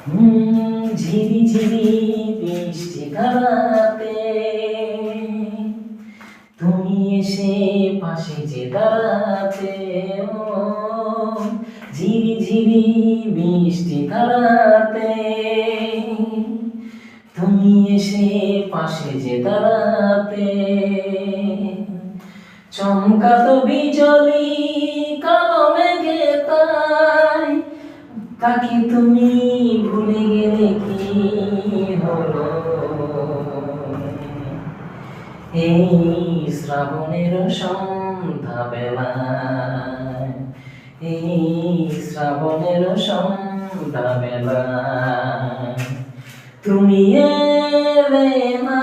ঝিরি ঝিরি বৃষ্টি ধারাতে তুমি এসে পাশে যে দাঁড়াতে, ও ঝিরি ঝিরি বৃষ্টি ধারাতে তুমি এসে পাশে যে দাঁড়াতে, চমকাতো বিজলি কালো মেঘে তাই তাকে তুমি ভুলে গেলে কি হলো? এই শ্রাবণের সন্ধ্যা বেলায়, এই শ্রাবণের সন্ধ্যা বেলায় তুমি এলে না।